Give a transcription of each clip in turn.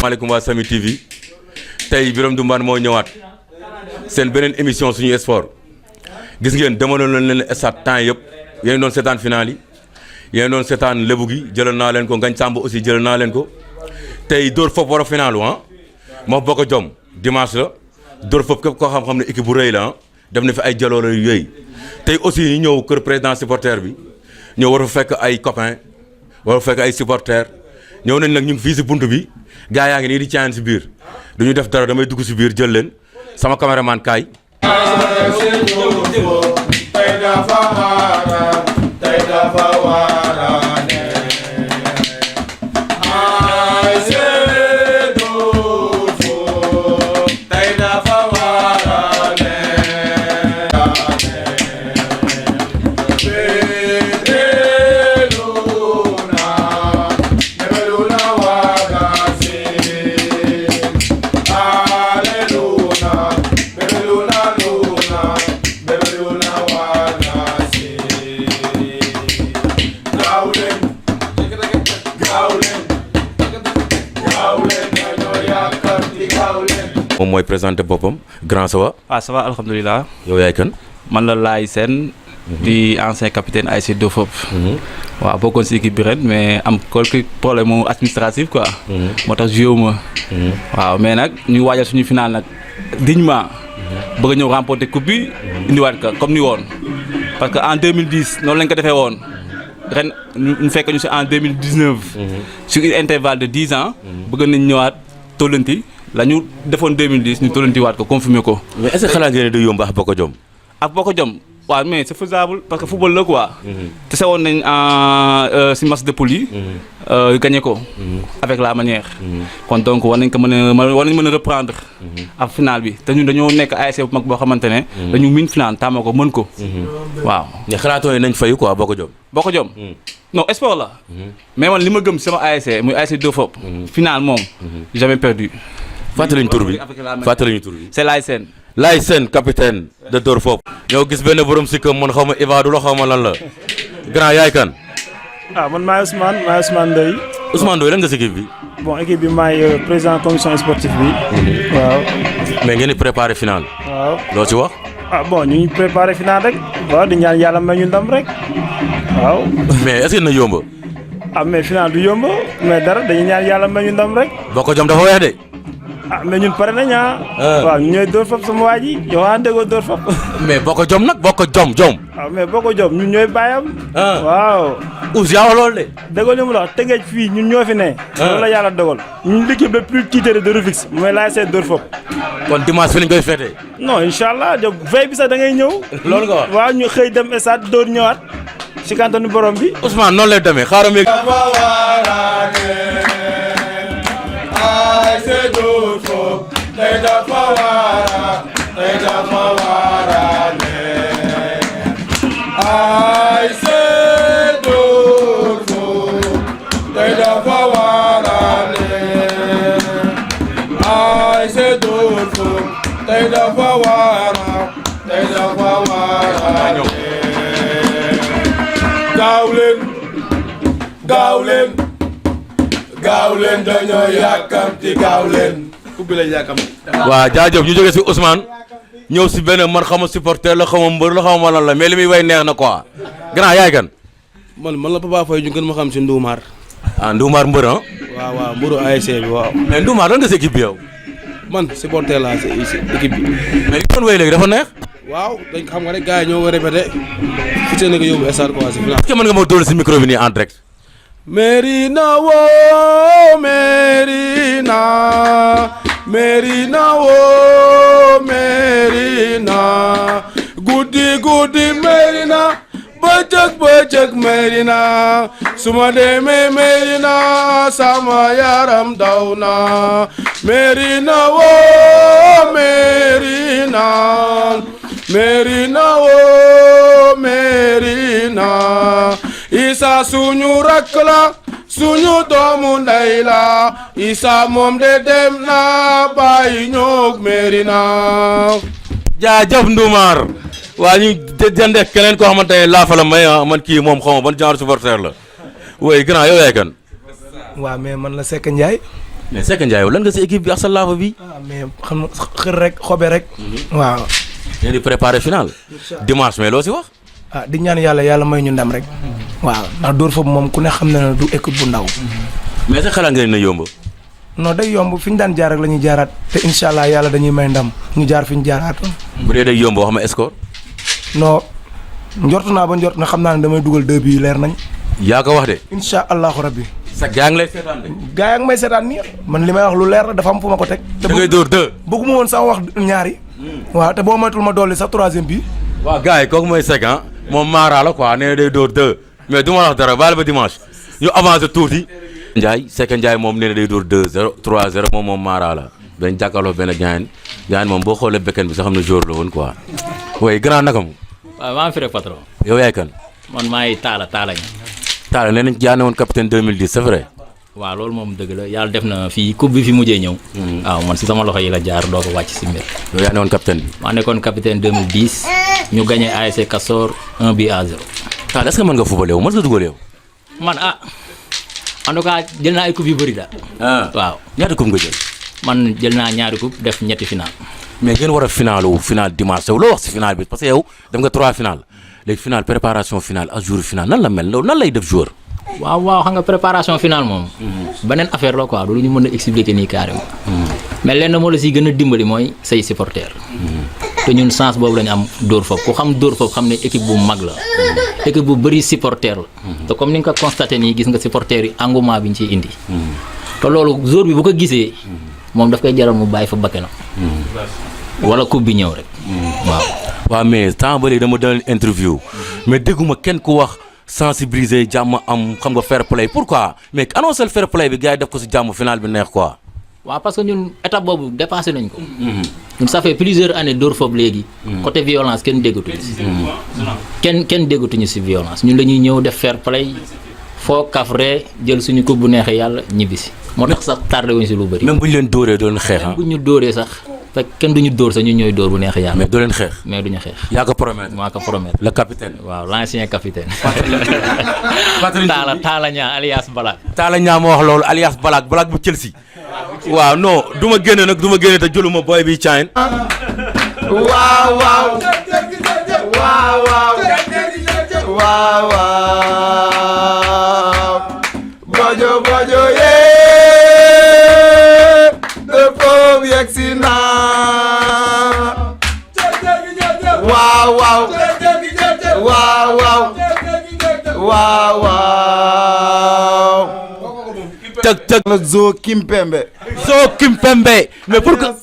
maaleykum waa Samy TV tey Birame Ndoumane moo ñëwaat seen beneen émission suñu sport gis ngeen demoon leen stade temps yëpp yéen doon seetaan final yi yéen doon seetaan lébu gi jëlal naa leen ko Ngagne Samb aussi jëlal naa leen ko tey dóor foofu war a final moo bokk jom dimanche la dóor foofu képp koo xam-xam ne équipe bu rëy la def na fi ay jaloore yu yëy tey aussi ñu ñëw kër président supporter bi ñëw war fa fekk ay copains war fa fekk ay supporters ñëw nañ nag ñu ngi fii si bunt bi gaa yaa ngi nii di caayan si biir du ñu def dara damay dugg si biir jël leen sama caméraman kaay. moom mooy présenté boppam grand ça va. ah ça va alhamdulilah. yow yaay kan. man la Laye Sène. di ancien capitaine ASC Dofop. waaw bokkoon si équipe bi ren mais am quelques problèmes mu administratif quoi. moo tax joué ma. waaw mais nag ñu waajal suñu final nag dignement bëgg a ñëw remporter coupe bi indiwaat ko comme ni woon parce que en 2010 noonu lañ ko defee woon ren ñu fekk ñu si en 2019. sur un intervalle de 10 ans. bëgg nañ ñëwaat tollanti. la ñu defoon 2010 ñu tollantiwaat ko confirmer ko. mais est-ce que xalaat ngeen ne day yomb ak Boko Jom. ak Boko Jom waaw mais c'est faisable parce que football la quoi. te sewoon nañ si match de poule yi. gagné ko. avec la manière. kon donc war nañ ko mën a reprendre. ak final bi te ñun dañoo nekk ASC bu mag boo xamante ne. dañu miin final tàmm ko mën ko. waaw. mais xalaatoo ne nañ fayu quoi Boko Jom. Boko Jom. non sport la. mais man li ma gëm sama ASC muy ASC Dofop. final moom. jamais perdu. fàttali ñu tur bi fàttali ñu tur bi. c'est Laye Sène. Laye Sène capitaine de Dofop. ñoo gis benn borom si këm man xaw ma Ibadou la xaw ma lan la. grand yaay kan. man maay Ousmane Ndoye. Ousmane Ndoye lan nga si équipe bi. bon équipe bi maay président commission sportive bi. waaw. mais ngeen di préparer final. waaw loo ci wax. bon ñu ngi préparer final rek. waaw di ñaan yàlla may ñu ndam rek. waaw. mais est-ce que na yomb. mais final du yomb mais dara dañuy ñaan yàlla may ñu ndam rek. Boko Jom dafa weex de. mais ñun pare nañ waaw ñu ñooy Dofop sama waa ji yow déggoo Dofop. mais Boko Jom nag Boko Jom. mais Boko Jom ñun ñooy bàyyam. waaw. Ous yaa wax loolu de. déggoo li mu la wax Tëngéej fii ñun ñoo fi ne. loolu la yàlla dogal. ñun l'équipe le plus titrée de Rufisque mooy l'ASC Dofop. kon dimanche fi lañ koy fêté. non incha allah de veille bi sax da ngay ñëw. loolu nga wax waaw ñu xëy dem stade door ñëwaat. si kantanu borom bi. Ousmane noonu lay demee xaaral ma. gaaw leen dañoo yàkkamti gaaw leen. kubbi lañ yàkkamti. waaw jaajëf ñu jógee si Ousmane ñëw si benn man xama supporter la xama mbër la xama lan la mais li muy way neex na quoi grand yaay kan. man la Papa Faye ñu gën ma xam si Ndoumar. Ndoumar mbër waaw mbëru ASC bi waaw. mais Ndoumar lan nga si équipe bi yow. man supporter laa si équipe bi. mais li doon way léegi dafa neex. waaw dañ xam nga rek gars yi ñoo ko répété fi seen ko yóbbu stade quoi si final. est-ce que mën nga ma dóor si micro bi nii en direct. Merina woo Merina Merina woo Merina guddi Merina bëccëg Merina suma demee Merina sama yaram daw na Merina woo Merina Merina woo Merina Isa suñu rakk la suñu doomu ndey la Isa moom de dem na bàyyi ñoog Merina. jaajëf Ndoumar waa ñu jëndee keneen koo xamante ne laafa la may man kii moom xaw ma ban genre supporter la oui grand yow yaay kan. waaw mais man la Seck Ndiaye. mais Seck Ndiaye yow lan nga si équipe bi ak sa laafa bi. mais xam nga xër rek xobe rek. waaw. ngeen di préparer final. dimanche mais loo si wax. di ñaan yàlla may ñu ndam rek. waaw ndax dóor foofu moom ku ne xam na ne du équipe bu ndaw. mais sa xalaat ngeen na yomb. non day yomb fi ñu daan jaar rek la ñuy jaaraat te incha allah yàlla dañuy may ndam ñu jaar fi ñu jaaraatoon. bu dee day yomb wax ma score. non njort naa ba njort na xam naa ne damay dugal 2 bi leer nañ. yaa ko wax de. incha allahu rabbi. sa gaa ngi lay seetaan de. gaa yaa ngi may seetaan nii man li may wax lu leer la dafa am fu ma ko teg. te da ngay dóor 2. bëgguma woon sax wax ñaari. waaw te boo moytul ma dolli sax 3e bi. waaw gars yi kooku mooy Seck moom Mara la quoi nee na day dóor 2 mais du ma wax dara baal ba dimanche ñu avancé tuuti. Ndiaye Seck Ndiaye moom nee na day dóor 2-0 3-0 moom Mara la dañ jàkkaarloo benn gaañ moom boo xoolee bekken bi sax xam ne jour la woon quoi. oui grand naka mu. waaw maa ngi fi rek patron. yow yaay kan. man maay Talla ña. Talla nee nañ jaane woon capitaine 2010 c'est vrai. waaw loolu moom dëgg la yàlla def na fii coupe bi fi mujjee ñëw. waaw man si sama loxo yi la jaar doo ko wàcc si mbir. yow yaa ne woon capitaine bi. maa nekkoon capitaine 2010 ñu gagné ASC Castor 1-0. Talla est-ce que mën nga fubal yow mën nga dugal yow. man en tout cas jël naa ay coupe yu bëri daal. waaw ñaata coupe nga jël. man jël naa ñaari coupe def ñetti final. mais ngeen war a final dimanche yow loo wax si final bi parce que yow dem nga 3 final léegi final préparation finale ak jour final nan la mel loolu nan lay def joueur. waaw xam nga préparation finale moom. beneen affaire la quoi du lu ñu mën a expliquer nii carrément. mais lenn moo la si gën a dimbali mooy say supporters. te ñun chance boobu la ñu am dóor foofu ku xam dóor foofu xam ne équipe bu mag la. équipe bu bëri supporter la. te comme ni nga ko constaté nii gis nga supporters yi engouement bi ñu ciy indi. te loolu joueur bi bu ko gisee. moom daf koy jaral mu bàyyi fa bakkanam. wala coupe bi ñëw rek. waaw mais temps ba léegi dama doon interview mais dégguma kenn ku wax sensibiliser jàmm am xam nga fair play pourquoi mais annoncé fair play bi gars yi def ko si jàmm final bi neex quoi. waaw parce que ñun étape boobu dépassé nañ ko. ñun ça fait plusieurs années dóor foofu léegi. côté violence kenn déggatuñu si. kenn déggatuñu si violence ñun dañuy ñëw def fair play foo kafre jël suñu coupe bu neexee yàlla ñibbi si. moo tax sax tardé wuñ si lu bëri. même bu ñu leen dóoree doo leen xeex même bu ñu dóoree sax fekk kenn duñu dóor sax ñun ñooy dóor bu neexee yàlla. mais doo leen xeex. mais duñu xeex. yaa ko promettre. maa ko promettre. le capitaine. waaw l'ancien capitaine. Talla ñaa alias Balak. Talla ñaa ma wax loolu alias Balak bu Chelsea. waaw non du ma génne nag du ma génne te jëluma booy bi caayin. waaw bojo yee de foofu yegsi naa waaw tëg la Zo Kimpembe mais pourquoi.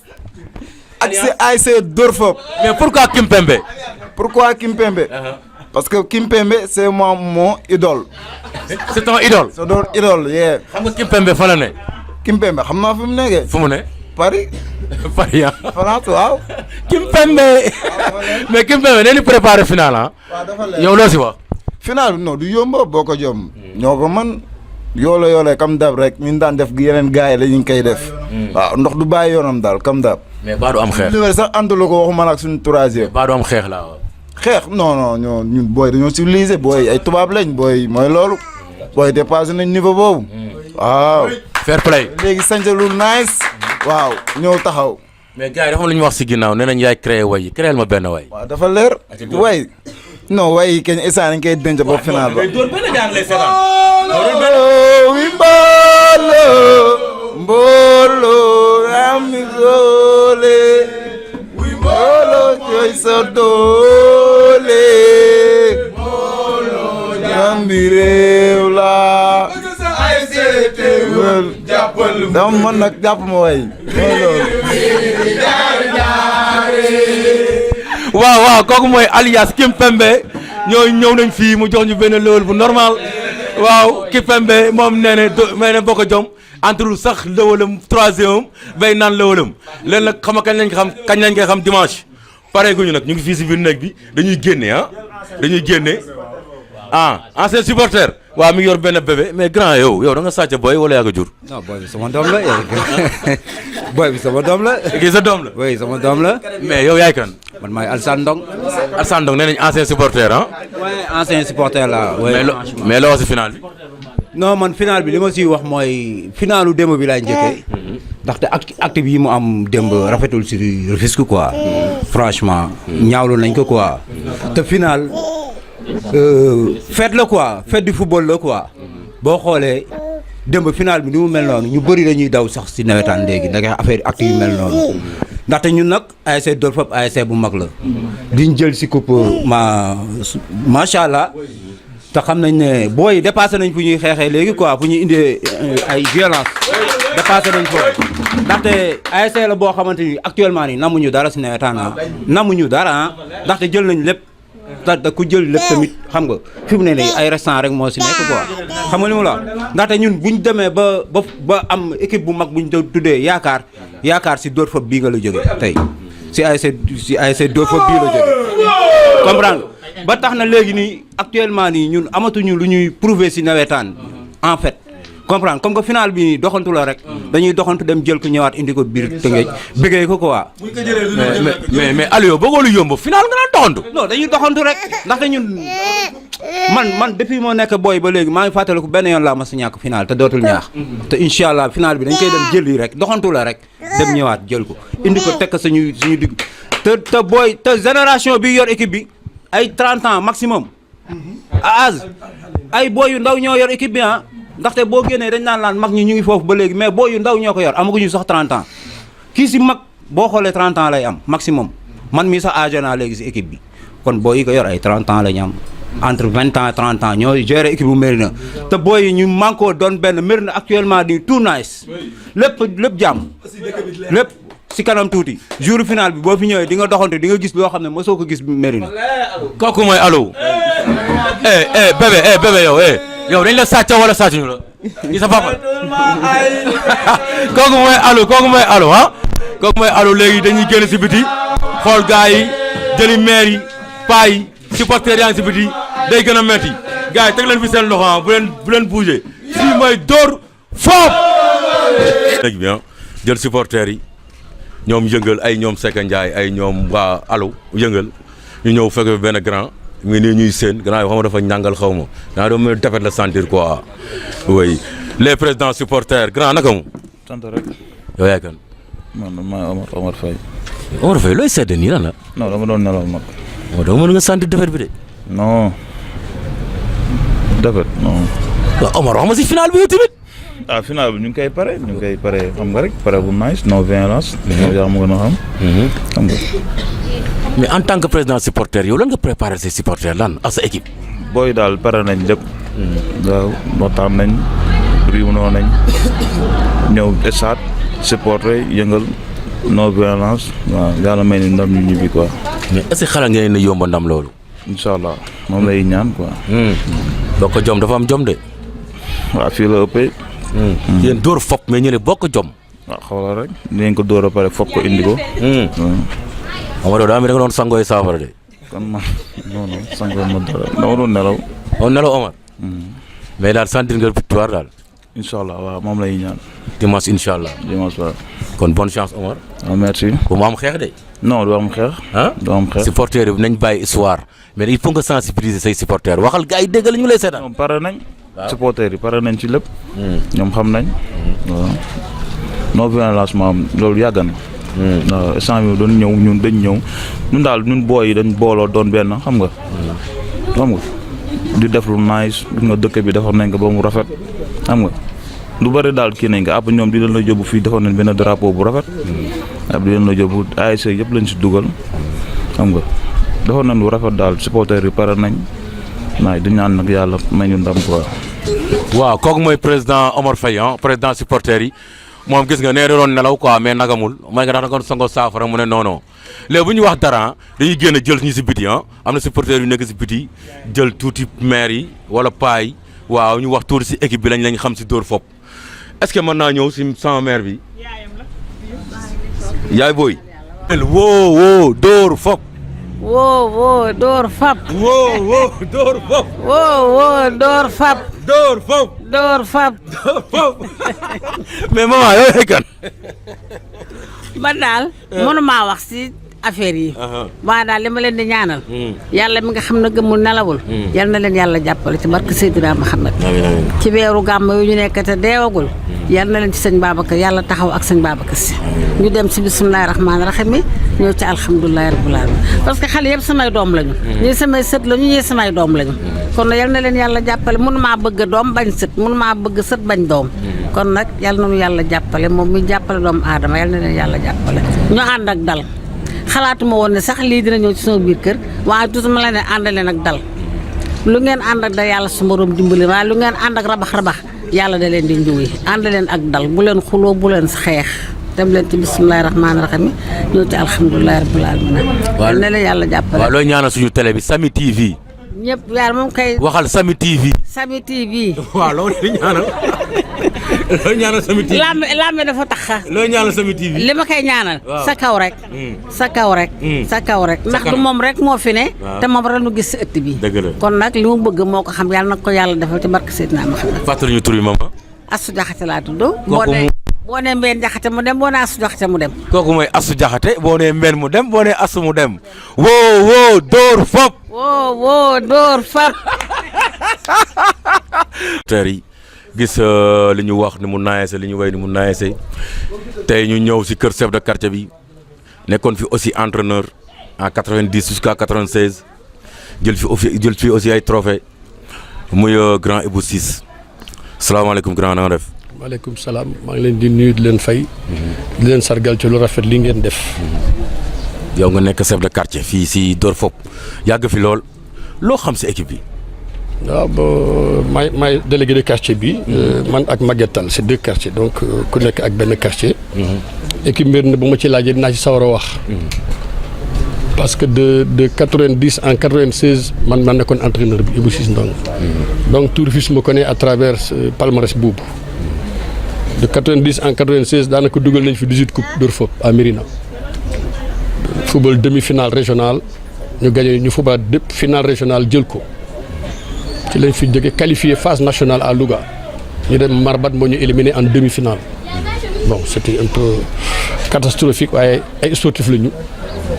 ak si ASC Dóor Fop. mais pourquoi Kimpembe. Pourquoi Kimpembe? Parce que Kimpembe c'est mon idole. c'est ton idole. c'est ton idole yeah. xam nga Kimpembe fa la ne. Kimpembe xam naa fi mu nekkee. fu mu ne. Paris. Paris ah. France waaw. Kimpembe. mais Kimpembe nee ni préparé final ah. yow loo si wax. final non du yomb boo ko jom. ñoo ko man yoole comme dab rek ñun daan def yeneen gars yi la ñu koy def. waaw ndox du bàyyi yoonam daal comme dab. mais baa du am xeex. li sax ànduloo ko waxuma ak suñu troisième. baa du am xeex laa wax. xeex non ñun booy dañoo civilisé booy ay tubaab lañ booy mooy loolu. booy dépassé nañ niveau boobu. waaw. fair play. léegi sant lu nice. waaw ñëw taxaw. mais gars yi dafa am lu ñu wax si ginnaaw nee nañ yaay créé way yi créel ma benn way. waaw dafa leer. way non way yi kenn instant dañ koy denc ba final ba. wi mboolo am doole. mboolo jooy sa doole. jambi réew la. dama mën nag jàpp ma way. waaw kooku mooy alias Kimpembe ñëw nañ fii mu jox ñu benn lool bu normal waaw Kimpembe moom nee na bokk jom entre sax lëwalam troisième bay naan lëwalam leen nag xam nga kañ lañ koy xam dimanche pare guñu nag ñu ngi fii si biir néeg bi dañuy génne ancien supporter waaw mi ngi yor benn bébé mais grand yow da nga sàcc booy wala yaa ko jur. non booy bi sama doom la booy bi sama doom la. kii sa doom la. oui sama doom la. mais yow yaay kan. man maay Alsane Ndong. Alsane Ndong nee nañ ancien supporter ah. oui ancien supporter la. mais loo si final bi. non man final bi li ma siy wax mooy finalu démb bi laay njëkkee. ndaxte acte bi mu am démb rafetul si Rufisque quoi. franchement ñaawlu nañ ko quoi. te final fête la quoi fête du football la quoi. boo xoolee démb final bi ni mu mel noonu ñu bëri dañuy daw sax si nawetaan léegi ndax affaire acte yu mel noonu. ndaxte ñun nag ASC Dóor Fop ASC bu mag la. diñ jël si coupe macha allah. te xam nañ ne booy dépassé nañ fu ñuy xeexee léegi quoi fu ñuy indee ay violence dépassé nañ foofu ndaxte ASC la boo xamante ni actuellement nii namuñu dara si nawetaan namuñu dara ndaxte jël nañ lépp te ku jël lépp tamit xam nga fi mu ne nii ay restant rek moo si nekk quoi xam nga li mu la ndaxte ñun buñ demee ba am équipe bu mag buñ tuddee yaakaar si Dóor Fop bii nga la jóge tey si ASC Dóor Fop bii la jóge comprendre ba tax na léegi nii actuellement nii ñun amatuñu lu ñuy prouver ci nawetaan en fait comprendre comme que final bi nii doxantu la rek dañuy doxantu dem jël ko ñëwaat indi ko biir Tëngéej bëggee ko quoi. mais Aliou bëggoo lu yomb final nga naan doxantu. non dañuy doxantu rek ndaxte ñun man depuis moo nekk booy ba léegi maa ngi fàttaliku benn yoon laa mas a ñàkk final te dootul ñaax. te incha allah final bi dañ koy dem jël yi rek doxantu la rek dem ñëwaat jël ko indi ko teg ko suñu digg te booy te génération bi yor équipe bi. ay 30 ans maximum âge ay booy yu ndaw ñoo yor équipe bi ndaxte boo génnee dañ naan mag ñi ñu ngi foofu ba léegi mais booy yu ndaw ñoo ko yor amaguñu sax 30 ans kii si mag boo xoolee 30 ans lay am maximum man mii sax âgé naa léegi si équipe bi kon booy yi ko yor ay 30 ans la ñu am entre 20 ans et 30 ans ñoo gérer équipe bu Médina te booy yi ñu manqué doon benn Médina actuellement di tout nice lépp jàmm lépp. si kanam tuuti jour final bi boo fi ñëwee di nga doxante di nga gis loo xam ne mosoo ko gis Médina. kooku mooy Aliou. bébé yow dañ la sàcc wala sàccuñu la. gi sa papa. kooku mooy Aliou ah. kooku mooy Aliou léegi dañuy génn si biti xool gars yi jëli maire yi paa yi supporters yaa ngi si biti day gën a metti gars yi teg leen fi seen loxo ah bu leen bouger fii mooy Dóor Fop. léegi bien jël supporters yi. ñoom yëngal ay ñoom Seka Ndiaye ay ñoom waa Aliou yëngal ñu ñëw fekk benn grand mu ngi nii ñuy seen grand yoo xam ne dafa ñàngal xaw ma naa doon mën defet la sentir quoi oui les présidents supporters grand naka mu. sant rek. yow yaay kan. man maa Omar Faye. Omar Faye looy sedd nii lan la. non dama doon nelaw mag. dama mën nga sentir defet bi de. non defet non. waaw Omar wax ma si final bi yow tamit. final bi ñu ngi koy pare xam nga rek pare bu nice non violence. yaa ma gën a xam nga. mais en tant que président supporter yow lan nga préparé ses supporters lan ak sa équipe. booy daal pare nañ lépp. waaw waxtaan nañ réunion nañ ñëw stade supporter yëngal non violence waaw yàlla may ni ndam ñu ñibbi quoi. mais est-ce que xalaat ngeen ne yomba ndam loolu. incha allah moom lay ñaan quoi. bokk jom dafa am jom de. waaw fii la ëppee. yéen Dóor Fop mais ñu ne bokk jom. waaw xoolal rek dinañ ko dóor a pare foog ko indi ko. Amadou daa mi da nga doon sangooy saafara de. kon man non sangoo ma dara dama doon nelaw. nelaw Omar. mais daal sentir nga victoire daal. incha allah waaw moom lay ñaan. dimanche incha allah. dimanche waaw. kon bonne chance Omar. waaw merci. bu mu am xeex de. non du am xeex. du am xeex. supporters yi nañ bàyyi histoire mais il faut nga sensibiliser say supporters waxal gars yi dégg la ñu lay seetaan. ñoom pare nañ. supporters yi pare nañ ci lépp. ñoom xam nañ. waaw non violence moom loolu yàgg na. waaw instant bi doon ñëw ñun dañ ñëw ñun daal ñun booy yi dañ booloo doon benn xam nga. xam nga di def lu nice gis nga dëkk bi defar nañ ko ba mu rafet xam nga lu bëri daal kii nañ ko ab ñoom di leen la yóbbu fii defar nañ benn drapeau bu rafet. ab di leen la yóbbu ASC yëpp lañ si dugal xam nga defar nañ lu rafet daal supporters yi pare nañ naay di ñaan nag yàlla may ñu ndam quoi. waaw kooku mooy président Omar Faye président supporters yi. moom gis nga nee da doon nelaw quoi mais nagamul may nga dax nga sangoo saafara mu ne non léegi bu ñu wax dara dañuy génn jël ñu si biti am na supporters yu nekk si biti jël tuuti maire yi wala paa yi waaw ñu wax tuuti si équipe bi lañ xam si Dóor Fop est-ce que mën naa ñëw si sama maire bi yaay booy woo Dóor Fop woo Dóor Fop woo Dóor Fop woo Dóor Fop Dóor Fop Dóor Fop mais maman yow kan man daal mënumaa wax si affaire yi waaye daal li ma leen di ñaanal yàlla mi nga xam ne gëmul nelawul yal na leen yàlla jàppale ci barke Seydina Muhammad ci weeru gàmm yu ñu nekk te deewagul yal na leen ci sëñ Babacar yàlla taxaw ak sëñ Babacar si ñu dem si bismillahi rahmaani rahim ñëw ci alhamdulilahi rabbil alamin parce que xale yëpp samay doom lañu ñii samay sët lañu ñii samay doom lañu kon nag yal na leen yàlla jàppale mënumaa bëgg doom bañ sët mënumaa bëgg sët bañ doom kon nag yal na ñu yàlla jàppale moom mi jàppale doomu aadama yal na leen yàlla jàppale ñu ànd ak dal xalaatuma woon ne sax lii dina ñëw ci sama biir kër waaye toujours ma la ne àndaleen ak dal lu ngeen ànd ak da yàlla su borom dimbali waaye lu ngeen ànd ak rabax yàlla da leen di njuwi ànd leen ak dal bu leen xuloo bu leen xeex dem leen ci bismillahi rahmaani rahim ñëw ci alhamdulilahi rabbil alamin yal na leen yàlla jàppale. waaw looy ñaanal suñu télé bi Samy TV. ñëpp yàlla moom kay. waxal Samy TV. Samy TV. waaw loolu la ñaanal. looy ñaanal Samy TV. laame dafa tax. looy ñaanal Samy TV. li ma koy ñaanal. sa kaw rek. sa kaw rek. sa kaw rek ndax du moom rek moo fi ne. te moom rek nu gis si ëtt bi. dëgg la kon nag li mu bëgg moo ko xam yàlla na ko yàlla defal ci barke Seydina Muhammad. fàttali ñu tur bi mama. Astou Diakhaté laa tudd. boo nee Mbène Diakhaté mu dem boo nee Astou Diakhaté mu dem. kooku mooy Astou Diakhaté boo nee Mbène mu dem boo nee Astou mu dem. woo Dóor Fop. woo Dóor Fop. tey yi gis li ñu wax ni mu naayese li ñu way ni mu naayese tey ñu ñëw si kër chef de quartier bi nekkoon fi aussi entraîneur en 90 jusqu'à 96 jël fi aussi ay trophée muy grand Ibou Ciss salaamaaleykum grand na nga def. maaleykum salaam maa ngi leen di nuyu di leen fay. di leen sargal ci lu rafet li ngeen def. yow nga nekk chef de quartier fii si Dóor Fop yàgg fi lool loo xam si équipe bi. waaw ba maay délégué de quartier bi. man ak Maguette Tall c'est deux quartiers donc ku nekk ak benn quartier. équipe mbir na bu ma ci laajee dinaa ci sawar a wax. parce que de 90 en 96 man maa nekkoon entraîneur bi Ibou Ciss Ndong. donc tout Rufisque me connaît à travers palmarès boobu. de 90 en 96 daanaka dugal nañ fi 18 coupes Dóor Fop à Mérina. football demi-finale régionale ñu gagné ñu football finale régionale jël ko. ci lañ fi jóge qualifié phase nationale à Louga ñu dem Marbat moo ñu éliminé en demi-finale bon c'était un peu catastrophique waaye ay sportif la ñu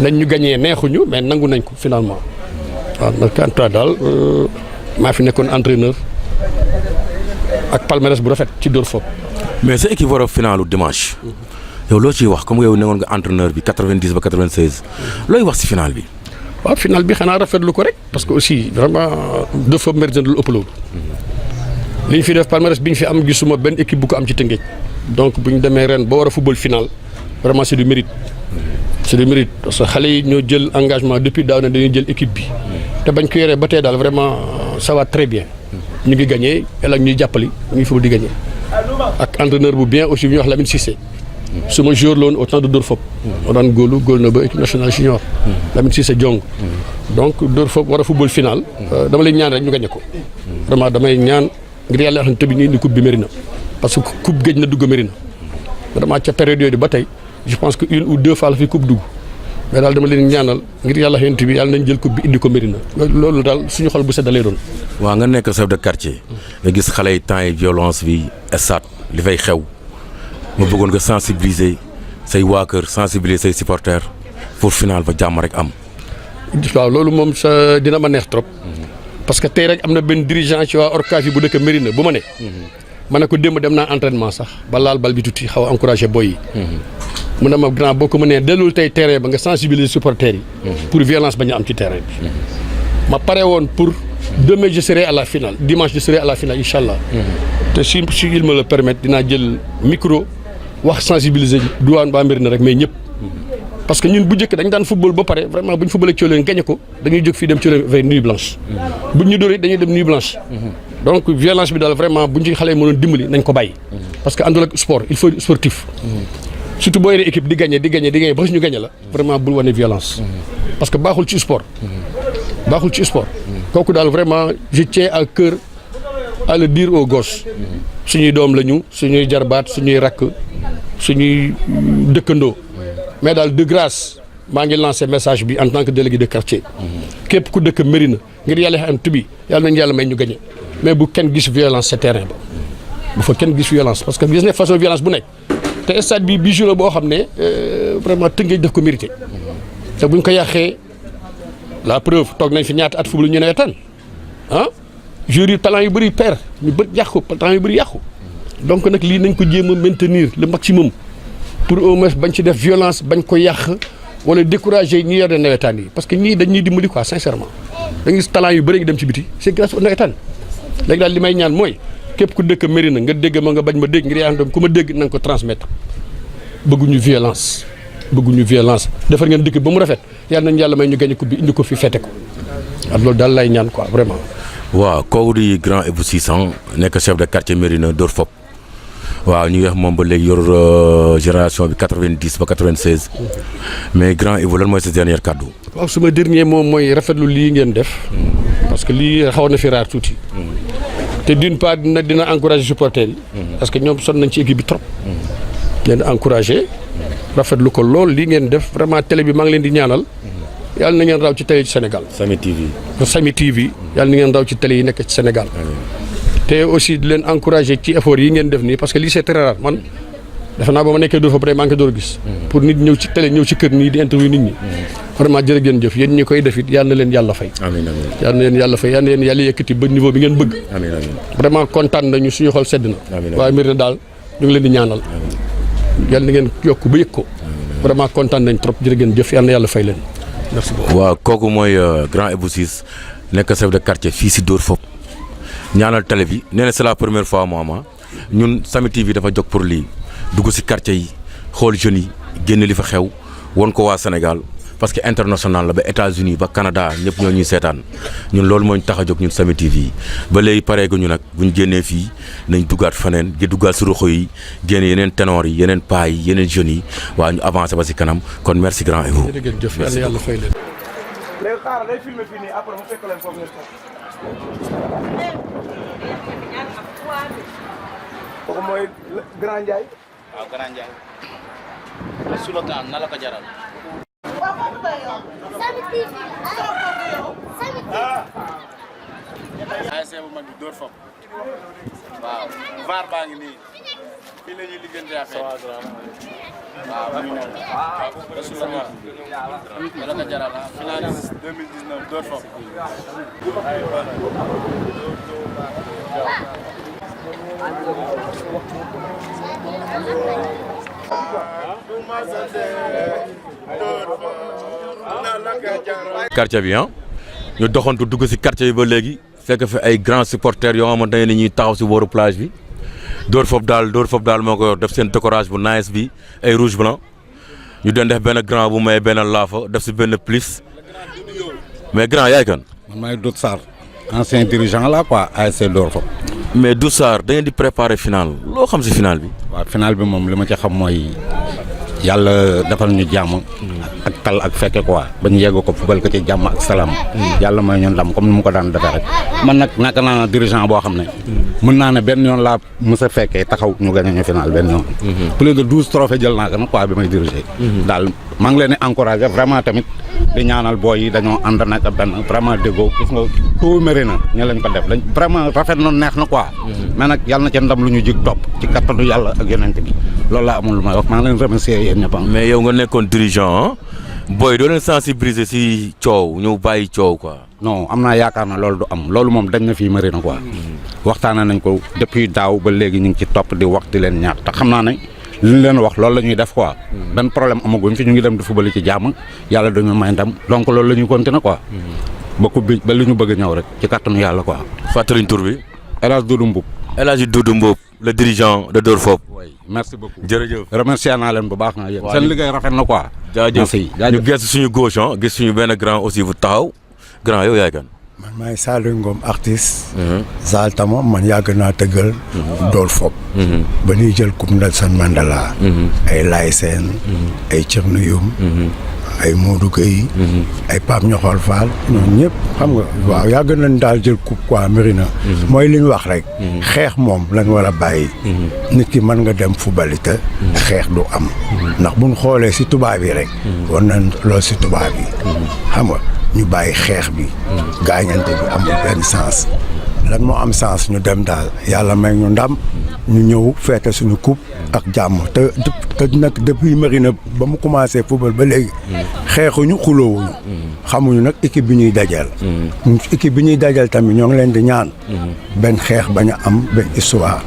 nañ ñu gagné neexuñu mais nangu nañ ko finalement waaw nag en tout cas daal maa fi nekkoon entraîneur ak palmarès bu rafet ci Dóor Fop. mais sa équipe war a finalu dimanche yow loo ciy wax comme yow ne woon nga entraîneur bi 90 ba 96 looy wax si final bi. waaw final bi xanaa rafetlu ko rek parce que aussi vraiment Dóor Fop mérite na lu ëpp loolu li ñu fi def palmarès bi ñu fi am gisuma benn équipe bu ko am ci Tëngéej donc bu ñu demee ren ba war a football final vraiment c'est du mérite parce que xale yi ñoo jël engagement depuis daaw ne dañuy jël équipe bi te bañ ko yoree ba tey daal vraiment ça va très bien ñu ngi gagné yàlla ñuy jàppali ñu ngi football di gagné ak entraîneur bu bien aussi bu ñuy wax Lamine Cissé. su ma joueur la woon au temps de Dóor Fop moo daan góol na ba équipe nationale junior Lamine Cissé jong donc Dóor Fop war a football final dama lay ñaan rek ñu gagné ko vraiment damay ñaan ngir yàlla xam te bi ñu indi coupe bi Mérina parce que coupe géej na dugg Mérina vraiment ca période yooyu ba tey je pense que une ou deux fois la fi coupe dugg mais daal dama leen ñaanal ngir yàlla xent bi yàlla nañ jël coupe bi indi ko Mérina loolu daal suñu xol bu seddalee doon. waaw nga nekk chef de quartier nga gis xale yi temps yi violence bi stade li fay xew ma bëggoon nga sensibiliser say waa kër sensibiliser say supporters pour final ba jàmm rek am. waaw loolu moom sa dina ma neex trop parce que tey rek am na benn dirigeant ci waa Orcaf yi bu dëkk Mérina bu ma ne. ma ne ko démb dem naa entraînement sax ba laal bal bi tuuti xaw a encouragé boy yi. mu ne ma grand boo ko mënee dellul tey terrain ba nga sensibiliser supporters yi. pour violence bañ a am ci terrain bi. ma pare woon pour demain je serai à la finale dimanche je serai à la finale incha allah. te si il me le permet dinaa jël micro wax sensibiliser douane ba Mérina rek mais ñëpp. parce que ñun bu njëkk dañ daan football ba pare vraiment bu ñu football ak Thiolène gagné ko dañuy jóg fii dem Thiolène vers nuit blanche. bu ñu dóoree dañuy dem nuit blanche. donc violence bi daal vraiment bu ñu ci xale yi mënoon dimbali nañ ko bàyyi. parce que àndul ak sport il faut sportif. surtout boo yoree équipe di gagné ba ñu gagné la vraiment bul wane violence. parce que baaxul ci sport. kooku daal vraiment je tiens à cœur à le dire aux gosses. suñuy doom lañu suñuy jarbaat suñuy rakk suñuy dëkkandoo. mais daal de grâce maa ngi lancé message bi en tant que délégué de quartier. képp ku dëkk Mérina ngir yàlla xam tubi yàlla nañu yàlla may ñu gagné mais bu kenn gis violence ce terrain ba bu fa kenn gis violence parce que gis ne façon violence bu nekk te stade bi bijou la boo xam ne vraiment Tëngéej daf ko mérité te buñ ko yàqee la preuve toog nañ fi ñaata at football ñu nawetaan ah joueurs yi talent yu bëri père ñu bëri yàqu talent yu bëri yàqu donc nag lii nañ ko jéem a maintenir le maximum pour au moins bañ ci def violence bañ ko yàq wala décourager ñi yore nawetaan yi parce que ñii dañuy dimbali quoi sincèrement da gis talent yu bëri ngi dem ci biti c'est grâce au nawetaan léegi daal li may ñaan mooy képp ku dëkk Mérina nga dégg ma nga bañ ma dégg ngir yaa xam ku ma dégg na nga ko transmettre bëgguñu violence defar ngeen dëkk ba mu rafet yàlla nañ yàlla may ñu gañ ko bi indi ko fi fete ko ak loolu daal lay ñaan quoi vraiment. waaw kooku di grand Ibou Cissokho nekk chef de quartier Mérina Dóor Fop waaw ñu ngi wax moom ba léegi yor génération bi 90 ba 96 mais grand Ibou lan mooy sa dernier kàddu. waaw suma dernier moom mooy rafetlu lii ngeen def parce que lii xaw na fi raar tuuti te d'une part dina encourager supporters yi parce que ñoom sonn nañ ci équipe bi trop leen encourager rafetlu ko lool lii ngeen def vraiment télé bi maa ngi leen di ñaanal yàlla na ngeen raw ci télé ci Sénégal. Samy TV yàlla na ngeen raw ci télé yi nekk ci Sénégal te aussi di leen encourager ci effort yi ngeen def nii parce que lii c'est très rare man defe naa ba ma nekkee Dóor Fop maa ngi ko door gis pour nit ñëw ci télé ñëw ci kër nii di interview nit ñi vraiment jërë ngeen jëf yéen ñi koy def it yal na leen yàlla fay. amiin amiin yal na leen yàlla fay yal na leen yàlla yëkkati ba niveau bi ngeen bëgg. amiin amiin vraiment kontaan nañu suñu xol sedd na. amiin waaye mbir na daal ñu ngi leen di ñaanal. yal na ngeen yokk ba yëg ko. vraiment kontaan nañ trop jërë ngeen jëf yal na yàlla fay leen. merci beaucoup. waaw kooku mooy grand Ibou Cissokho nekk chef de quartier fii si Dóor Fop ñaanal télé bi nee na c'est la première fois moom ñun Samy TV dafa jóg pour lii dugg si quartier yi xool jeunes yi génn li fa xew won ko waa Sénégal parce que international la ba États-Unis ba Canada ñëpp ñoo ñuy seetaan ñun loolu moo ñu tax a jóg ñun Samy TV ba léegi pareeguñu nag bu ñu génnee fii nañ duggaat faneen di duggaat si roxo yi génne yeneen ténor yi yeneen paa yi yeneen jeunes yi waa ñu avancé ba si kanam kon merci grand Ibou. jërëjëf yàlla yàlla fay leen. léegi xaaral day filmé fii nii après mu fekk leen foofu ngeen toog. kooku mooy Grand Ndiaye. waaw Grand Ndiaye. Sulatan na la ko jaral. ASC bu mag bi Dóor Fop. waaw VAR baa ngi nii. fii la ñuy liggéeyante affaire waaw am na Sulatan na la ko jaral ah finaliste 2019 Dóor Fop. quartier bi ñu doxantu dugg si quartier bi ba léegi fekk fi ay grands supporters yoo xamante ne ñuy taxaw si booru plage bi Dóor Fop daal moo ko yor def seen décoration bu nice bi ay rouge blanc ñu doon def benn grand bu may benn laafa def si benn plus mais grand yaay kan. man maay Dout Sarr ancien dirigeant là quoi ASC Dóor Fop. mais Dout Sarr da ngeen di préparer final loo xam si final bi. waaw final bi moom li ma ci xam mooy yàlla defal ñu jàmm. ak tal ak fekke quoi ba ñu yegg ko fubal ko ci jàmm ak salaam. yàlla may ñu ndam comme ni mu ko daan defee rek. man nag naka naa dirigeant boo xam ne. mën naa ne benn yoon laa mës a fekkee taxaw ñu gagné ñu final benn yoon. plus de 12 trophées jël naa ko nag quoi bi may diriger. daal maa ngi leen di encouragé vraiment tamit di ñaanal booy yi dañoo ànd nag benn vraiment déggoo gis nga tout Mérina ñu lañ ko def dañ vraiment rafet na neex na quoi. mais nag yàlla na ca ndam lu ñu jig topp ci kattanu yàlla ak yonent bi loolu laa amul lu may wax maa ngi leen remercier yéen ñëpp. mais yow nga nekkoon dirigeant booy doo leen sensibiliser si coow ñu bàyyi coow quoi. non am naa yaakaar na loolu du am loolu moom dañ na fii Mérina quoi. waxtaanee nañ ko depuis daaw ba léegi ñu ngi ci topp di wax di leen ñaax te xam naa ne li ñu leen wax loolu la ñuy def quoi. benn problème amaguñ fi ñu ngi dem di fubali ci jàmm yàlla dañu may ndam donc loolu la ñuy continuer quoi. ba coupe bi ba li ñu bëgg a ñëw rek ci kattanu yàlla quoi. fàttaliñ tur bi. El Hadj Doudou Mboup. El Hadj Doudou Mboup le dirigeant de Dóor Fop. oui merci beaucoup jërëjëf. remercier naa leen bu baax na yéen. seen liggéey rafet na quoi. jaajëf ñu gëstu suñu gauche gis suñu benn grand aussi bu taxaw grand yow yaay kan. man maay Saliou Ngom artiste. Zal Tama man yàgg naa tëggal. Dóor Fop. ba ñuy jël coupe Nelson Mandela. ay Laye Sène. ay Thierno Youm. ay Modou Gueye. ay Pape Ñoxol Fall. ñoom ñëpp xam nga waaw yàgg nañ daal jël coupe quoi Mérina. mooy li ñu wax rek. xeex moom lañ war a bàyyi. nit ki mën nga dem fubali te xeex du am. ndax buñ xoolee si tubaab yi rek. war nañ lool si tubaab yi. xam nga ñu bàyyi xeex bi. gaañante bi amul benn sens. lan moo am sens ñu dem daal yàlla may ñu ndam ñu ñëw feete suñu coupe ak jàmm te nag depuis Marina ba mu commencé football ba léegi xeexuñu xuloowuñu xamuñu nag équipe bi ñuy dajal équipe bi ñuy dajal tamit ñoo ngi leen di ñaan benn xeex bañ a am benn histoire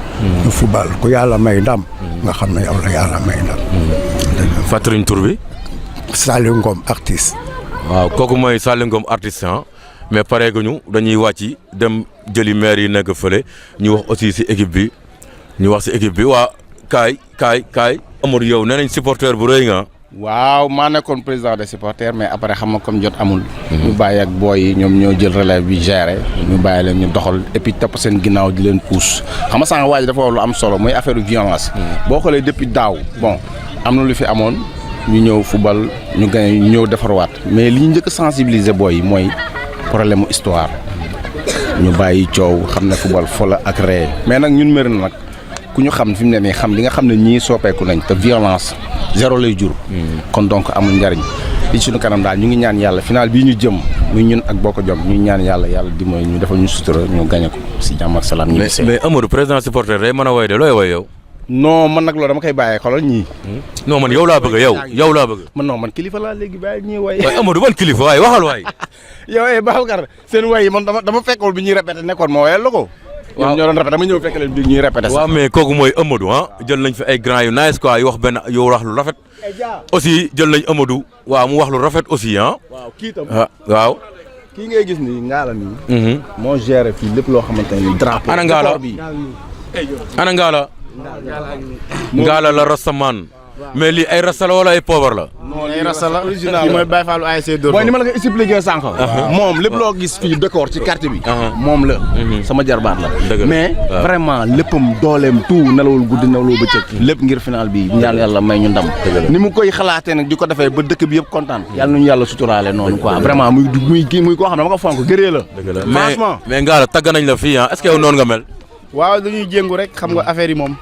ñu football ku yàlla may ndam nga xam ne yow la yàlla may ndam fàttaliñ tur bi Saliou Ngom artiste waaw kooku mooy Saliou Ngom artiste mais pareeguñu dañuy wàcc dem jëli maire yi nekk fële ñu wax aussi si équipe bi ñu wax si équipe bi waa kaay Amadou yow nee nañ supporter bu rëy nga. waaw maa nekkoon président des supporters mais après xam nga comme jot amul. ñu bàyyi ak booy yi ñoom ñoo jël relève bi gérer. ñu bàyyi leen ñu doxal et puis topp seen ginnaaw di leen pousse xam nga sànq waa ji dafa wax lu am solo mooy affaire violence. boo xoolee depuis daaw bon am na lu fi amoon ñu ñëw football ñu gagné ñu ñëw defarwaat mais li ñu njëkk a sensibiliser booy yi mooy problème mu histoire ñu bàyyi coow xam ne football fo la ak ree mais nag ñun Médina nag ku ñu xam fi mu ne nii xam li nga xam ne ñii soppeeku nañ te violence zéro lay jur. kon donc amul njariñ li ci suñu kanam daal ñu ngi ñaan yàlla final bii ñu jëm muy ñun ak Boko Jom ñu ñaan yàlla dimbali ñu defal ñu sutura ñu gañe ko si jàmm ak salaam. mais Amadou président supporter day mën a woy de looy woy yow. non man nag loolu dama koy bàyyee xoolal ñii. non man yow laa bëgg yow laa bëgg. man kilifa laa léegi bàyyi ñii way. waaye Amadou ban kilifa waaye waxal waay. yow Babacar seen way yi man dama fekkul bi ñuy répété nekkoon ma wayal la ko. waaw ñoo doon répété dama ñëw fekk leen bi ñuy répété. waaw mais kooku mooy Amadou jël nañ fi ay grand yu nice quoi yu wax benn yu wax lu rafet. aussi jël nañ Amadou. waaw mu wax lu rafet aussi waaw kii tam waaw. kii ngay gis nii Ngala nii. moo géré fii lépp loo xamante ne drapeau. ana Ngala ana Ngala. Ngala la rastaman mais lii ay rasta la wala ay poobar la. non ay rasta la original mooy Baye Fallou ASC Dóor. mooy ni ma la ko expliqué sànq. moom lépp loo gis fii décor ci quartier bi. moom la. sama jarbaat la. mais vraiment léppam dooleem tout nelawul guddi nelawul bëccëg. lépp ngir final bi ñaan yàlla may ñu ndam. ni mu koy xalaatee nag di ko defee ba dëkk bi yëpp kontaan. yàlla nañu yàlla suturaale noonu quoi vraiment muy koo xam ne dama ko fonk gëree la. franchement mais Ngala tagg nañ la fii est-ce que yow noonu nga mel. waaw dañuy jéngu rek xam nga affaire yi moom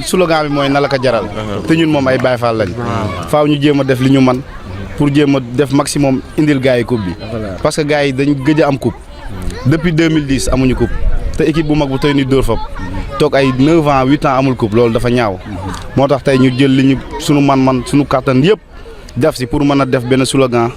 slogan bi mooy na la ko jaral te ñun moom ay Baye Fall lañ faaw ñu jéem a def li ñu man pour jéem a def maximum indil gars yi coupe bi parce que gars yi dañ gëj a am coupe depuis 2010 amuñu coupe te équipe bu mag bu tey ni Dóor Fop toog ay 9 ans 8 ans amul coupe loolu dafa ñaaw moo tax tey ñu jël li ñu sunu man-man sunu kattan yëpp def si pour mën a def benn slogan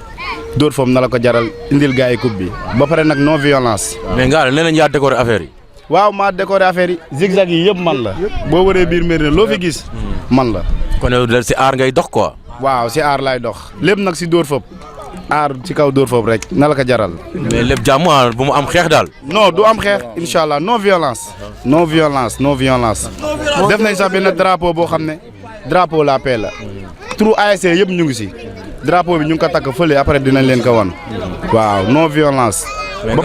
Dóor Fop na la ko jaral indil gars yi coupe bi ba pare nag non violence. mais Ngala nee nañ yaa décoré affaire yi. waaw maa décoré affaire yi zigzag yi yëpp man la boo waree biir Médina loo fi gis man la. kon yow si aar ngay dox quoi. waaw si aar laay dox lépp nag si Dóor Fop aar ci kaw Dóor Fop rek na la ko jaral. mais lépp jàmm bu mu am xeex daal. non du am xeex incha allah non violence. non violence non violence. def nañ sax benn drapeau boo xam ne drapeau la paix la. turu ASC yëpp ñu ngi si drapeau bi ñu ngi ko takk fële après dinañ leen ko wan. waaw non violence. mais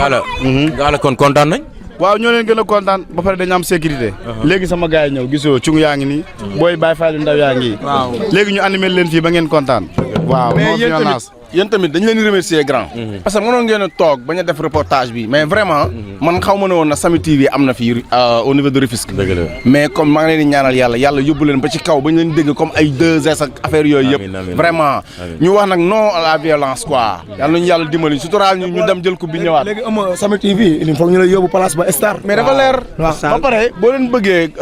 Ngala kon kontaan nañ. waaw ñoo leen gën a kontaan ba pare dañu am sécurité. léegi sama gars yi ñëw gisoo cung yaa ngi nii. booy Baye Fall ndaw yaa ngi. waaw léegi ñu animé leen fii ba ngeen kontaan. waaw non violence. yéen tamit dañu leen di remercier grand. parce que mënoon ngeen a toog bañ a def reportage bi mais vraiment. man xaw ma ne woon na Samy TV am na fii au niveau de Rufisque. dëgg la mais comme maa ngi leen di ñaanal yàlla yóbbu leen ba ci kaw ba ñu leen dégg comme ay 2S ak affaire yooyu yëpp. vraiment ñu wax nag non à la violence quoi. yàlla nañu yàlla dimbali suturaal ñu dem jël coupe bi ñëwaat. léegi am Samy TV il faut ñu la yóbbu place ba star. mais dafa leer. ba pare boo leen bëggee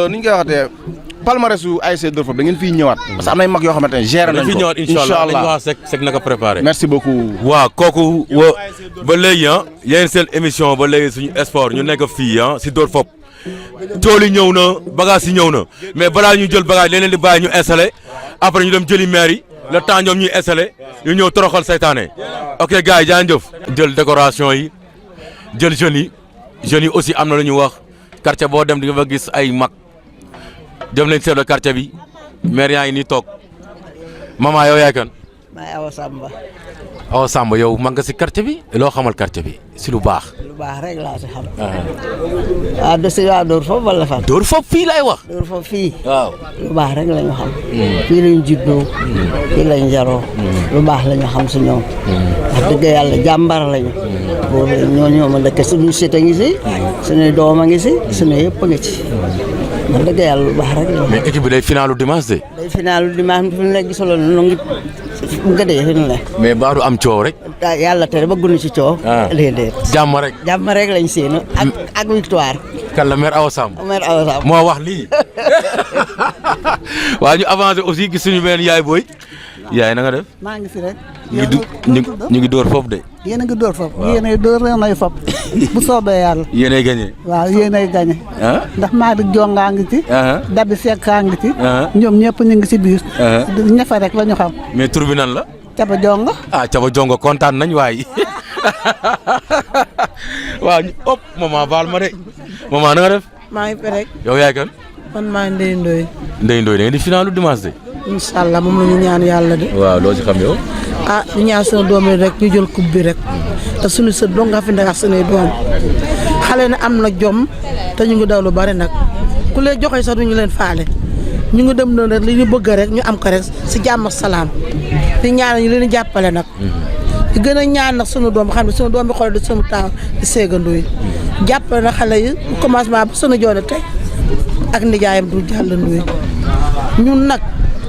ni ñu koy waxatee. palmarèsu ASC Dóor Fop da ngeen fiy ñëwaat. parce que am na ay mag yoo xamante ne gérer nañ ko incha allah dañu wax sek na ko préparé. merci beaucoup. waaw kooku ba léegi yéen seen émission ba léegi suñu sport ñu nekk fii si Dóor Fop tool yi ñëw na bagage yi ñëw na mais balaa ñu jël bagage leen di bàyyi ñu installé après ñu dem jëli maire yi le temps ñoom ñuy installé ñu ñëw toroxal saytaane. ok gars yi jaajëf. jël décoration yi jël jeunes yi aussi am na lu ñu wax quartier boo dem di nga fa gis ay mag. dem nañ seetlu quartier bi maire yaa ngi nii toog maman yow yaay kan. maay Awa Samba. Awa Samba yow mag nga si quartier bi loo xamal quartier bi si lu baax. lu baax rek laa si xam. waaw de si waa Dóor Fop wala fan. Dóor Fop fii lay wax. Dóor Fop fii. waaw lu baax rek la ñu xam. fii lañ juddoo. fii lañ jaroo. lu baax la ñu xam si ñoom. wax dëgg yàlla jàmbar lañu. boobu ñoo ma dëkk suñu sët a ngi si. suñuy doom a ngi si. suñu yëpp a ngi ci. wax dëgg yàlla lu baax rek la. mais équipe bi day finalu dimanche de. day finalu dimanche fi mu ne gisuloo nu ngi gëdee fi mu ne. mais baa du am coow rek. yàlla tere bëgguñu ci coow. déedéet jàmm rek. jàmm rek lañ séenu ak victoire. kan la mère Awa Samb. mère Awa Samb moo wax lii. waaw ñu avancé aussi gis suñu benn yaay booy. yaay na nga def. maa ngi fi rek. ñu ngi dóor foofu de. yéen a ngi dóor foofu. waaw yéen a dóor yéen ay foofu. bu soobee yàlla. yéen ay gagné. waaw yéen ay gagné. ndax Malick Jonga ngi ci. Dabi Sekka ngi ci. ñoom ñëpp ñu ngi ci biir. ñafa rek la ñu xam. mais tur bi nan la. Caba Jonga. ah Caba Jonga kontaan nañ waay. waaw ñu ëpp maman baal ma de. maman na nga def. maa ngi fi rek. yow yaay kan. man maa ngi Ndeye Ndoye. Ndeye Ndoye da ngeen di finalu dimanche de. incha allah moom la ñu ñaan yàlla de. waaw loo ci xam yow. ah ñu ñaan sunu doom yi rek ñu jël coupe bi rek te suñu sët dong nga fi ndax suñuy doom xale na am na jom te ñu ngi daw lu bari nag ku leen joxe sax duñu leen faale ñu ngi dem noonu rek li ñu bëgg rek ñu am ko rek si jàmm ak salaam di ñaan ñu leen di jàppale nag. di gën a ñaan nag sunu doom xam ne sunu doom bi xool di sunu taaw di seegandoo yi jàppale na xale yi commencement ba sunu joone tey ak nijaayam du jàllandoo yi ñun nag.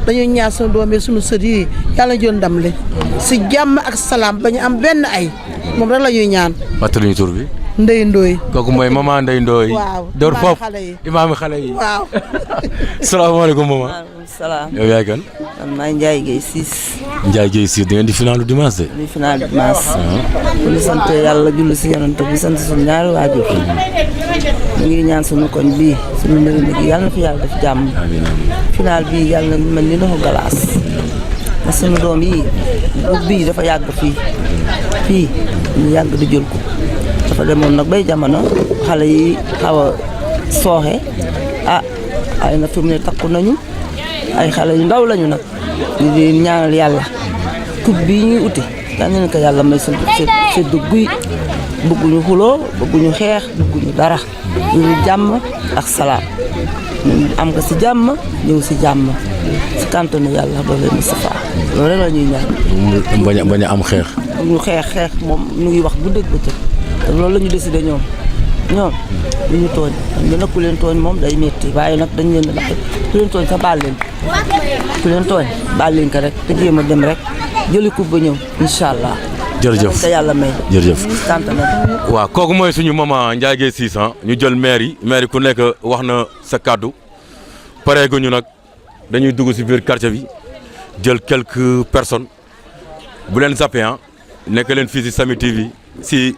dañuy ñaan sunu doom yi sunu sët yi yàlla jël ndam li si jàmm ak salaam ba ñu am benn ay moom rek la ñuy ñaan. fàttali ñu tur bi. Ndeye Ndoye. kooku mooy maman Ndeye Ndoye. waaw door foofu xale yi imaami xale yi. waaw. salaamaaleykum maman. maaleykum salaam. yow yaay kan. man maay Ndiaye Guèye Ciss. Ndiaye Guèye Ciss da ngeen di finalu dimanche de. di final dimanche. bu ñu sant yàlla julli si yonent bi sant suñu ñaari waajur. ñu ngi ñaan suñu koñ bii suñu ndëgg gi yàlla na fi yàlla def jàmm. final bii yàlla na mel ni loxo galaas. ndax suñu doom yi bii dafa yàgg fii ñu yàgg di jël ko. dafa demoon nag bay jamono xale yi xaw a sooxe ay na fi mu ne takku nañu ay xale yu ndaw lañu nag ñu di ñaanal yàlla coupe bii ñuy uti yal na ko yàlla may seddu guy bëgguñu xuloo bëgguñu xeex bëgguñu dara ñu jàmm ak salaam ñu am ko si jàmm ñëw si jàmm si kàntanu yàlla doole Moustapha loolu rek la ñuy ñaan bañ a am xeex. ñu xeex moom ñu ngi wax bu dëgg ba cëg te loolu la ñu décidé ñoom du ñu tooñ ñu nag ku leen tooñ moom day metti waaye nag dañ leen di naq ku leen tooñ sa baal leen ku leen tooñ baal leen ko rek te jéem a dem rek jëli coupe ba ñëw incha allah. jërëjëf te yàlla may. jërëjëf sant na. waaw kooku mooy suñu maman Ndiaye Guèye Ciss ñu jël maire yi ku nekk wax na sa kàddu pareeguñu nag dañuy dugg si biir quartier bi jël quelques personnes bu leen zappé nekk leen fii si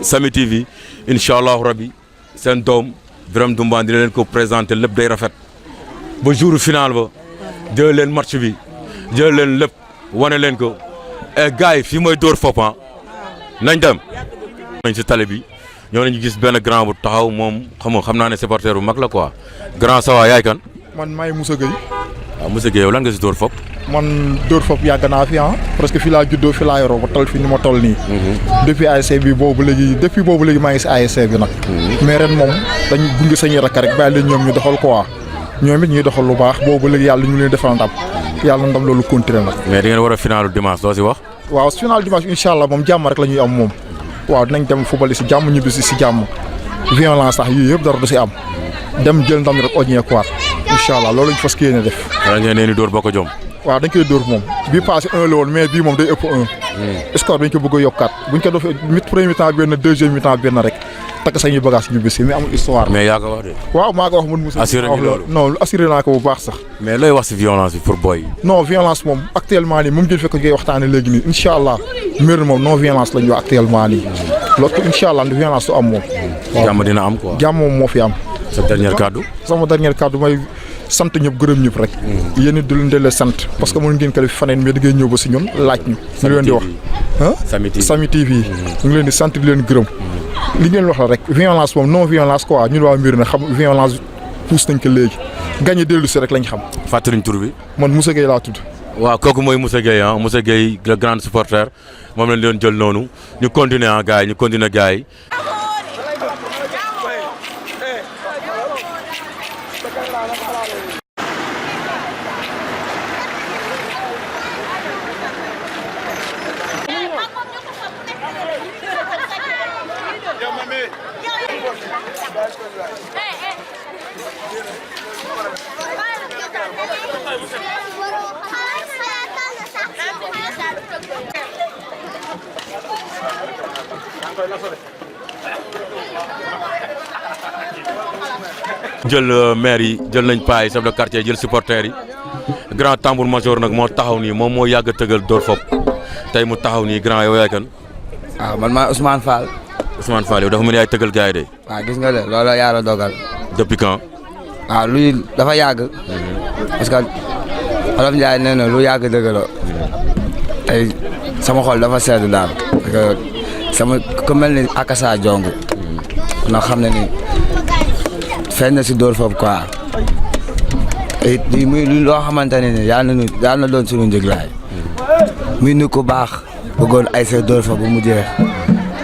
Samy TV incha allahu rabi seen doom Birame Doumbane dina leen ko présenté lépp day rafet ba jour final ba jël leen match bi jël leen lépp wane leen ko et gars yi fii mooy dóor foppa nañ dem. nañ si tali bi ñoo nañu gis benn grand bu taxaw moom xam naa ne supporter bu mag la quoi grand sawa yaay kan. man maay Moussa Gueye. waaw Moussa Gueye yow lan nga si dóor fop. man dóor fop yàgg naa fi parce que fii laa juddoo fii laa yoroo ba toll fi ni ma toll nii. depuis ASC bi boobu léegi maa ngi si ASC bi nag. mais ren moom dañu gunge sañuy rakk rek bàyyi leen ñoom ñu doxal quoi ñoom it ñuy doxal lu baax boobu léegi yàlla ñu leen defal ndam yàlla ndam loolu continué nag. mais di ngeen war a finalu dimanche doo si wax. waaw final dimanche incha allah moom jàmm rek la ñuy am moom waaw dinañ dem football si jàmm ñibbi si jàmm violence sax yii yëpp dara du si am dem jël ndam rek oññee quoi incha allah loolu lañ fas yéene def. wala ngeen leen di dóor bokk jom. waaw dañ koy dóor moom bii passé 1 la woon mais bii moom day ëpp 1. score dañ ko bëgg a yokkaat buñ ko defee premier mi-temps benn deuxième mi-temps benn rek takk sañuy bagage ñu bisi mais amul histoire. mais yaa ko wax de. waaw maa ko wax man Moussa. assuré nga loolu non assuré naa ko bu baax sax. mais looy wax si violence bi pour boy. non violence moom actuellement nii moom ngeen fekk ngay waxtaanee léegi nii incha allah mbir moom non violence la ñu wax actuellement nii loolu incha allah violence du am moom. jàmm dina am quoi. jàmm moom moo fi am. sa dernier kaddu. sama dernier kaddu mooy sant ñëpp gërëm ñëpp rek. yéen it di leen dellee sant parce que mën ngeen ko def faneen mais da ngay ñëw ba si ñun laaj ñu. ñu leen di wax Samy TV ñu ngi leen di sant di leen gërëm. li ngeen wax la rek violence moom non violence quoi ñun waa mbir na xam violence pousse nañ ko léegi gagné dellu si rek lañ xam. fàttaliñ tur bi. man Moussa Gueye laa tudd. waaw kooku mooy Moussa Gueye Moussa Gueye le grand supporter moom lañ leen jël noonu ñu continuer gars yi ñu continuer gars yi. Gracias. jël maire yi jël nañ paa yi chef de quartier jël supporters yi grand tambour major nag moo taxaw nii moom moo yàgg a tëgal Dóor Fopp tey mu taxaw nii grand yow yaay kan. waaw man maa Ousmane Fall. Ousmane Fall yow dafa mel ni yaay tëgal gars yi de. waaw gis nga de loolu yàlla dogal. depuis quand. waaw luy dafa yàgg. parce que Olof Ndiaye nee na lu yàgg dëgg la. tey sama xol dafa sedd daal. parce que sama ku mel ni Akassa Jong. na xam ne ni feeñ na si Dóor Fopp quoi. te lii muy loo xamante ne ni yàlla na doon suñu njëglaay. muy nit ku baax. bëggoon ASC Dóor Fopp bu mu jeex.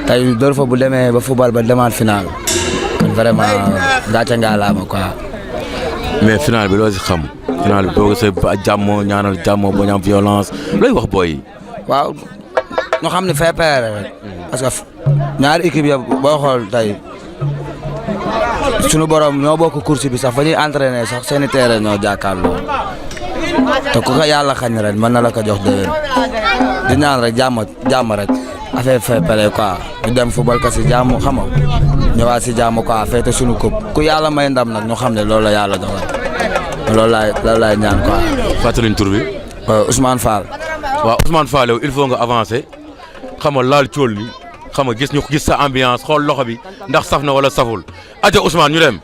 tey Dóor Fopp bu demee ba football ba demaat final. kon vraiment gàcce ngalaama quoi. mais final bi loo si xam. final bi boo ko see jàmmoo ñaanal jàmmoo ba ñu am violence looy wax booy yi. waaw ñu xam ne fair play rek. parce que ñaari équipe yëpp boo xool tey sunu borom ñoo bokk course bi sax fa ñuy entraîner sax seeni terrain ñoo jàkkaarloo te ku ko yàlla xañ ren mën na la ko jox déwén di ñaan rek jàmm rek affaire fair play quoi ñu dem football ka si jàmm xam nga ñëwaat si jàmm quoi feete sunu coupe ku yàlla may ndam nag ñu xam ne loolu la yàlla dogal loolu laay ñaan quoi. fàttaliñ tur bi. Ousmane Fall. waaw Ousmane Fall yow il faut nga avancer xam nga laal cool ni xam nga gis sa ambiance xool loxo bi ndax saf na wala saful aja Ousmane ñu dem.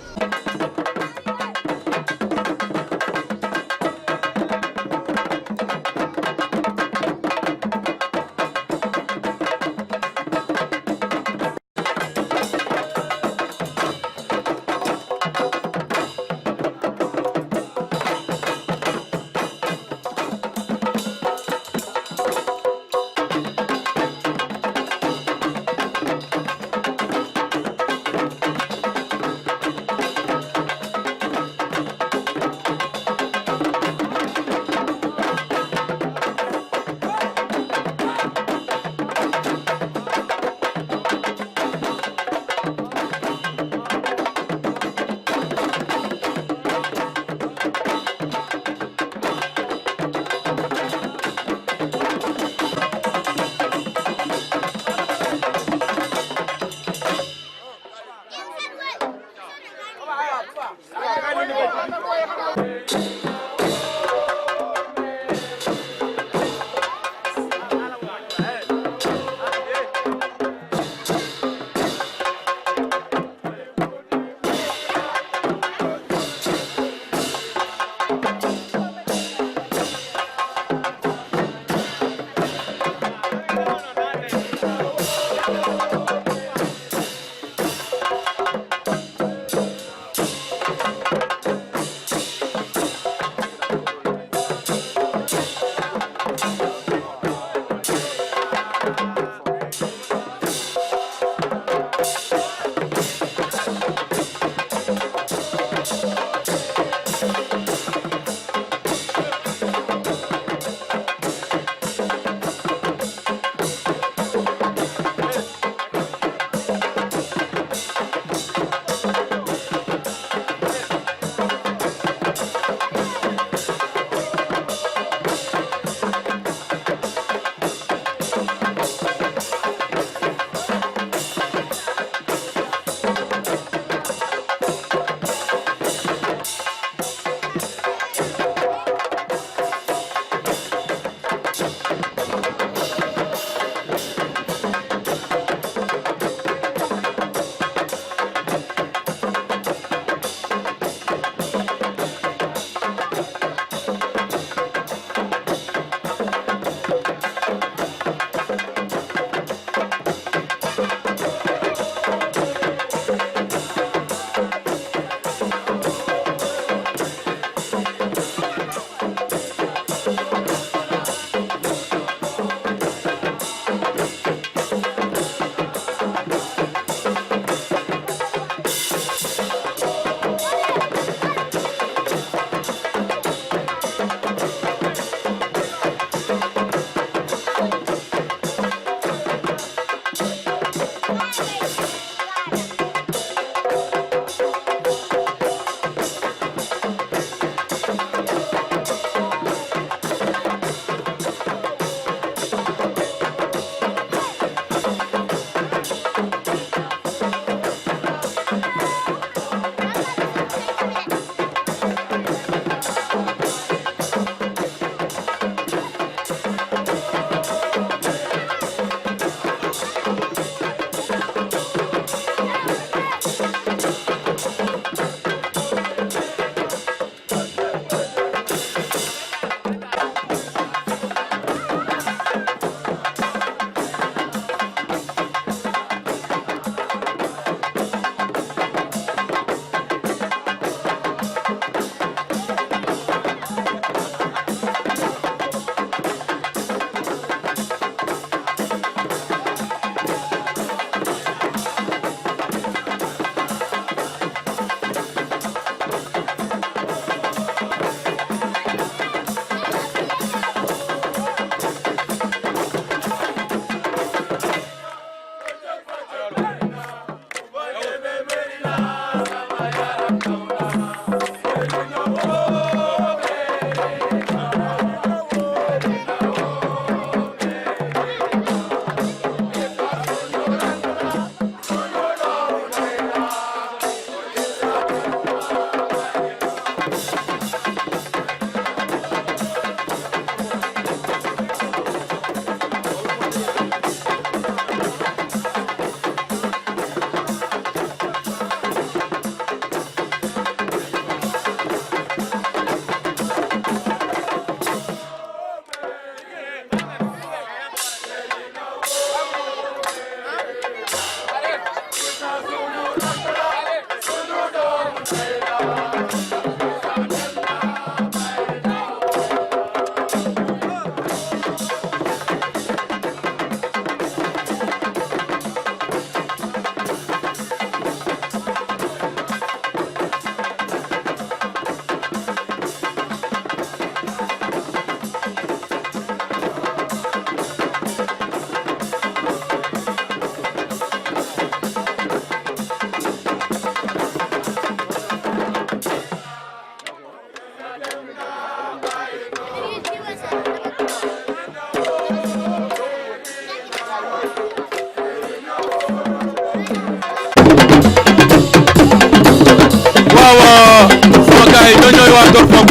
waaw sama gars yi ñoo ñooy waa Dóor Fopp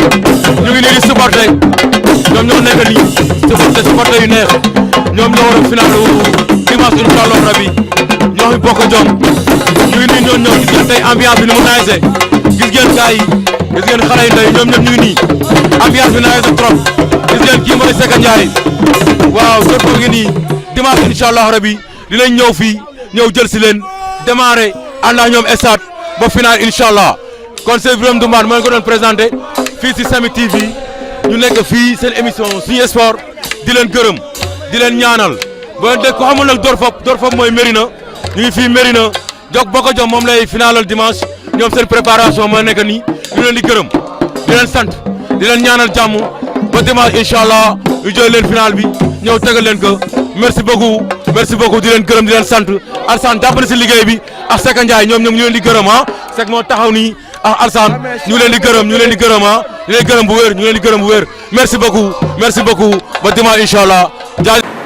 ñu ngi nii di supporter ñoom ñoo nekk nii supporter yu neex ñoom ñoo war a finalu dimanche incha allah rabi ñoo ngi bokk jom ñu ngi nii ñoo ñëw gis ngeen tey ambiance bi ni mu naajse gis ngeen gars yi gis ngeen xale yu ndaw yi ñoom ñëpp ñu ngi nii ambiance bi naajse trop gis ngeen kii mooy Seka Ndiaye waaw Dóor Fopp ngi nii dimanche incha allah rabi dinañ ñëw fii ñëw jël si leen démarrer ànd ak ñoom stade ba final incha allah kon c'est Birame Ndoumane moo leen ko doon présenté fii si Samy TV ñu nekk fii seen émission suñu sport di leen gërëm di leen ñaanal ba dégg ko xamul nag Dóor Fopp mooy Mérina ñu ngi fii Mérina jog boko jom moom lay finalal dimanche ñoom seen préparation moo nekk nii ñu leen di gërëm di leen sant di leen ñaanal jàmm ba dimanche incha allah ñu jël leen final bi ñëw tegal leen ko merci beaucoup di leen gërëm di leen sant Alsane jàpp na si liggéey bi ak Seka Ndiaye ñoom ñu leen di gërëm Sek moo taxaw nii ak Alsane ñu leen di gërëm ñu leen di gërëm bu wér ñu leen di gërëm bu wér merci beaucoup ba dimanche incha allah jaajëf.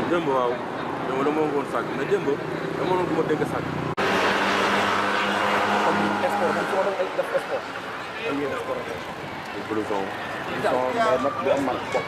démb waaw dama woon sàcc mais démb dama woon bu ma dégg sàcc. comme sport man su ma doon def sport. da ngay def sport. ay blouson. mais nag du am man bopp.